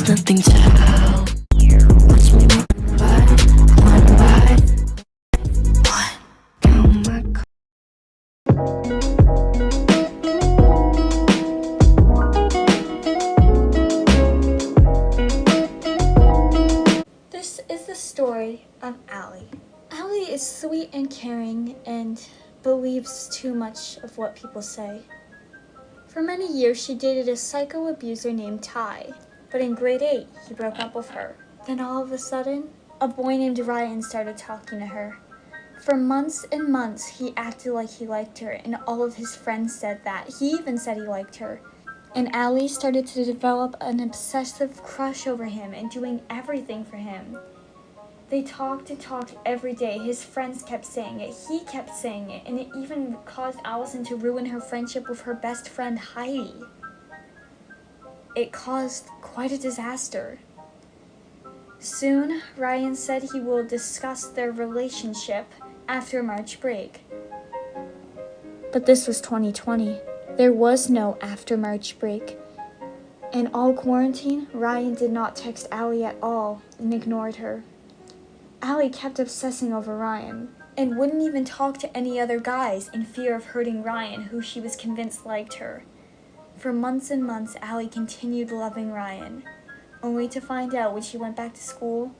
There's nothing to help. Watch me one by one. Count my This is the story of Allie. Allie is sweet and caring and believes too much of what people say. For many years, she dated a psycho abuser named Ty, but in grade 8, he broke up with her. Then all of a sudden, a boy named Ryan started talking to her. For months and months, he acted like he liked her, and all of his friends said that. He even said he liked her. And Allie started to develop an obsessive crush over him and doing everything for him. They talked and talked every day. His friends kept saying it. He kept saying it. And it even caused Allison to ruin her friendship with her best friend, Heidi. It caused quite a disaster. Soon, Ryan said he will discuss their relationship after March break. But this was 2020. There was no after March break. In all quarantine, Ryan did not text Allie at all and ignored her. Allie kept obsessing over Ryan and wouldn't even talk to any other guys in fear of hurting Ryan, who she was convinced liked her. For months and months, Allie continued loving Ryan, only to find out when she went back to school,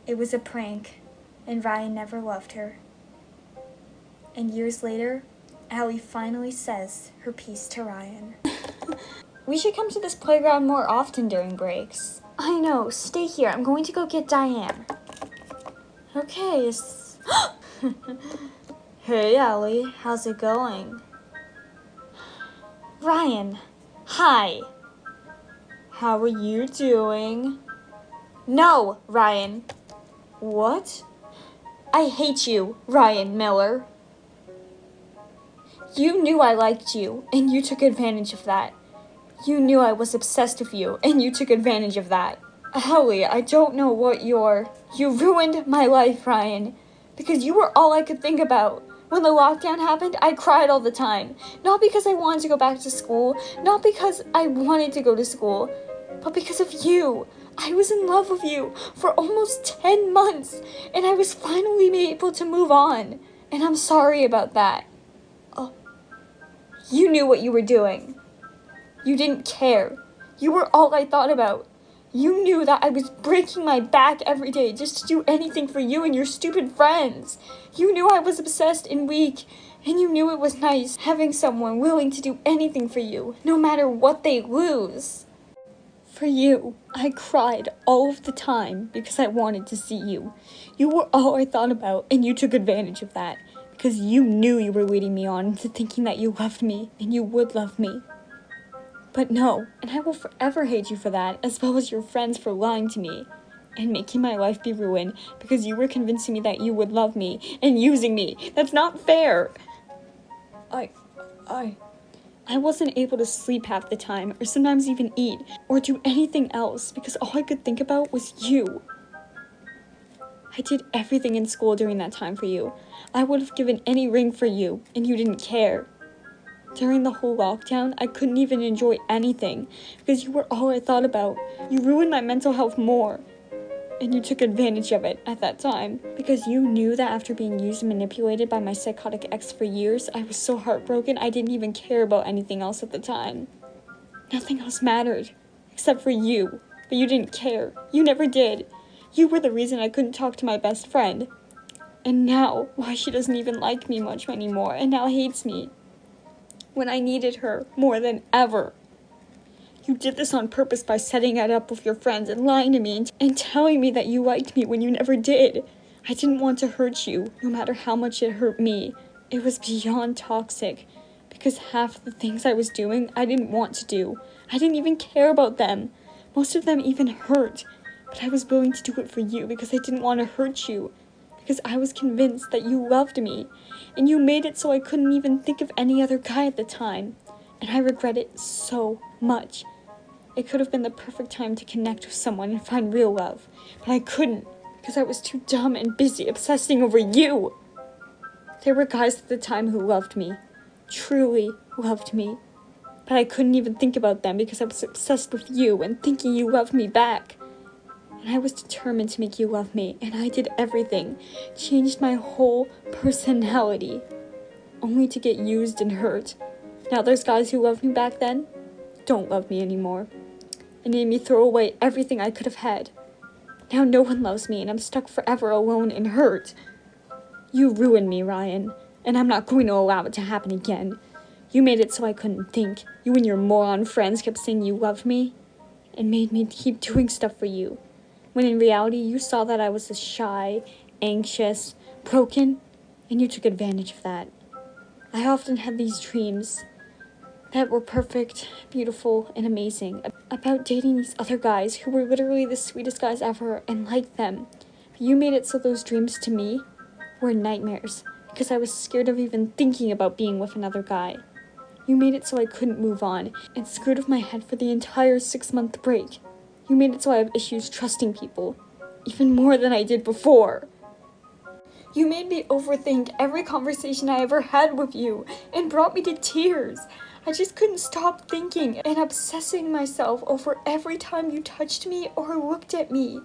it was a prank and Ryan never loved her. And years later, Allie finally says her piece to Ryan. We should come to this playground more often during breaks. I know, stay here. I'm going to go get Diane. Okay, Hey, Allie, how's it going? Ryan, hi. How are you doing? No, Ryan. What? I hate you, Ryan Miller. You knew I liked you, and you took advantage of that. You knew I was obsessed with you, and you took advantage of that. Allie, I don't know what You ruined my life, Ryan, because you were all I could think about. When the lockdown happened, I cried all the time. Not because I wanted to go back to school, not because I wanted to go to school, but because of you. I was in love with you for almost 10 months, and I was finally able to move on. And I'm sorry about that. Oh, you knew what you were doing. You didn't care. You were all I thought about. You knew that I was breaking my back every day just to do anything for you and your stupid friends. You knew I was obsessed and weak, and you knew it was nice having someone willing to do anything for you, no matter what they lose. For you, I cried all of the time because I wanted to see you. You were all I thought about, and you took advantage of that because you knew you were leading me on into thinking that you loved me and you would love me. But no, and I will forever hate you for that, as well as your friends for lying to me and making my life be ruined because you were convincing me that you would love me and using me. That's not fair. I wasn't able to sleep half the time, or sometimes even eat, or do anything else because all I could think about was you. I did everything in school during that time for you. I would have given any ring for you, and you didn't care. During the whole lockdown, I couldn't even enjoy anything because you were all I thought about. You ruined my mental health more. And you took advantage of it at that time because you knew that after being used and manipulated by my psychotic ex for years, I was so heartbroken I didn't even care about anything else at the time. Nothing else mattered except for you, but you didn't care. You never did. You were the reason I couldn't talk to my best friend. And now, why she doesn't even like me much anymore and now hates me when I needed her more than ever. You did this on purpose by setting it up with your friends and lying to me and telling me that you liked me when you never did. I didn't want to hurt you, no matter how much it hurt me. It was beyond toxic, because half the things I was doing, I didn't want to do. I didn't even care about them. Most of them even hurt, but I was willing to do it for you because I didn't want to hurt you, because I was convinced that you loved me, and you made it so I couldn't even think of any other guy at the time, and I regret it so much. It could have been the perfect time to connect with someone and find real love, but I couldn't because I was too dumb and busy obsessing over you. There were guys at the time who loved me, truly loved me, but I couldn't even think about them because I was obsessed with you and thinking you loved me back. And I was determined to make you love me, and I did everything, changed my whole personality, only to get used and hurt. Now those guys who loved me back then don't love me anymore. It made me throw away everything I could have had. Now no one loves me, and I'm stuck forever alone and hurt. You ruined me, Ryan, and I'm not going to allow it to happen again. You made it so I couldn't think. You and your moron friends kept saying you loved me, and made me keep doing stuff for you, when in reality you saw that I was shy, anxious, broken, and you took advantage of that. I often had these dreams that were perfect, beautiful, and amazing, about dating these other guys who were literally the sweetest guys ever and liked them. But you made it so those dreams to me were nightmares, because I was scared of even thinking about being with another guy. You made it so I couldn't move on, and screwed with my head for the entire 6-month break. You made it so I have issues trusting people, even more than I did before. You made me overthink every conversation I ever had with you, and brought me to tears. I just couldn't stop thinking and obsessing myself over every time you touched me or looked at me.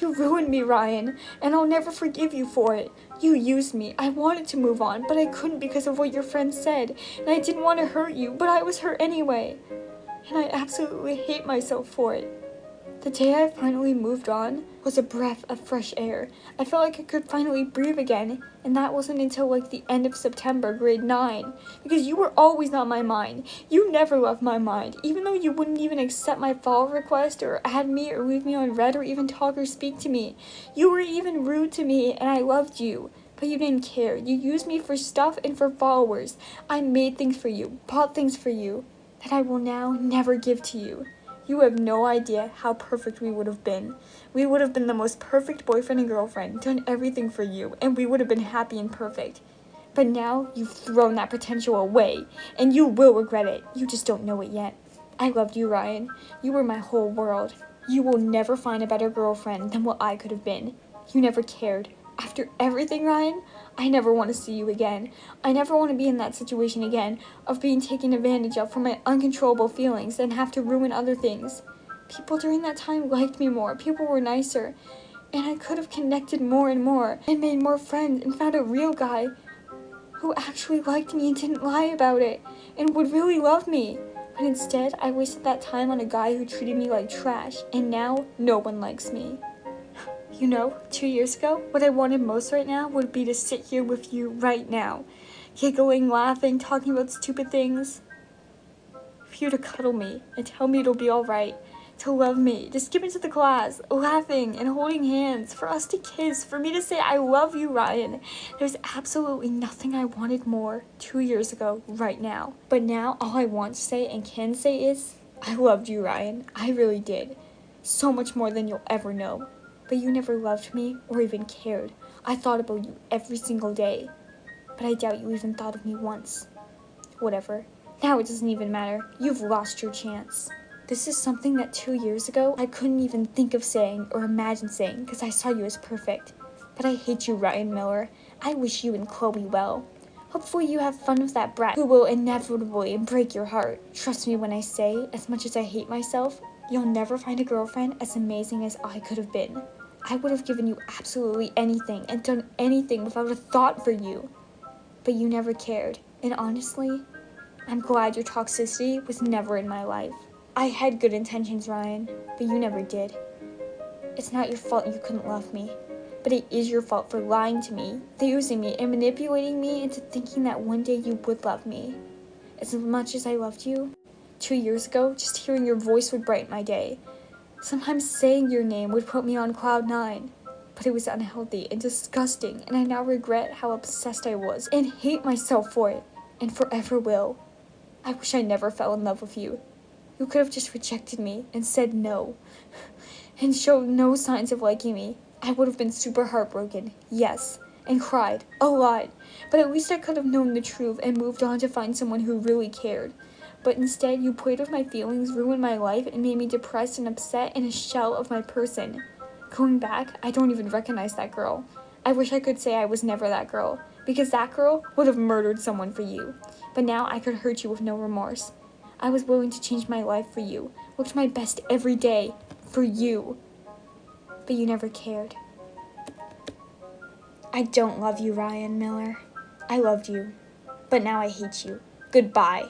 You ruined me, Ryan, and I'll never forgive you for it. You used me. I wanted to move on, but I couldn't because of what your friends said, and I didn't want to hurt you, but I was hurt anyway. And I absolutely hate myself for it. The day I finally moved on was a breath of fresh air. I felt like I could finally breathe again, and that wasn't until like the end of September, grade 9, because you were always on my mind. You never left my mind, even though you wouldn't even accept my follow request or add me or leave me on read or even talk or speak to me. You were even rude to me, and I loved you, but you didn't care. You used me for stuff and for followers. I made things for you, bought things for you, that I will now never give to you. You have no idea how perfect we would have been. We would have been the most perfect boyfriend and girlfriend, done everything for you, and we would have been happy and perfect. But now you've thrown that potential away, and you will regret it. You just don't know it yet. I loved you, Ryan. You were my whole world. You will never find a better girlfriend than what I could have been. You never cared. After everything, Ryan, I never want to see you again. I never want to be in that situation again, of being taken advantage of for my uncontrollable feelings and have to ruin other things. People during that time liked me more. People were nicer. And I could have connected more and more, and made more friends, and found a real guy who actually liked me and didn't lie about it, and would really love me. But instead, I wasted that time on a guy who treated me like trash, and now no one likes me. You know, 2 years ago, what I wanted most right now would be to sit here with you right now, giggling, laughing, talking about stupid things. For you to cuddle me and tell me it'll be alright, to love me, to skip into the class, laughing and holding hands, for us to kiss, for me to say I love you, Ryan. There's absolutely nothing I wanted more 2 years ago right now. But now all I want to say and can say is, I loved you, Ryan. I really did. So much more than you'll ever know. But you never loved me or even cared. I thought about you every single day, but I doubt you even thought of me once. Whatever. Now it doesn't even matter. You've lost your chance. This is something that 2 years ago I couldn't even think of saying or imagine saying because I saw you as perfect. But I hate you, Ryan Miller. I wish you and Chloe well. Hopefully you have fun with that brat who will inevitably break your heart. Trust me when I say, as much as I hate myself, you'll never find a girlfriend as amazing as I could have been. I would have given you absolutely anything and done anything without a thought for you. But you never cared. And honestly, I'm glad your toxicity was never in my life. I had good intentions, Ryan, but you never did. It's not your fault you couldn't love me, but it is your fault for lying to me, using me, and manipulating me into thinking that one day you would love me. As much as I loved you, 2 years ago, just hearing your voice would brighten my day. Sometimes saying your name would put me on cloud 9, but it was unhealthy and disgusting, and I now regret how obsessed I was and hate myself for it, and forever will. I wish I never fell in love with you. You could have just rejected me and said no, and showed no signs of liking me. I would have been super heartbroken, yes, and cried a lot, but at least I could have known the truth and moved on to find someone who really cared. But instead, you played with my feelings, ruined my life, and made me depressed and upset and a shell of my person. Going back, I don't even recognize that girl. I wish I could say I was never that girl, because that girl would have murdered someone for you. But now I could hurt you with no remorse. I was willing to change my life for you, worked my best every day for you. But you never cared. I don't love you, Ryan Miller. I loved you, but now I hate you. Goodbye.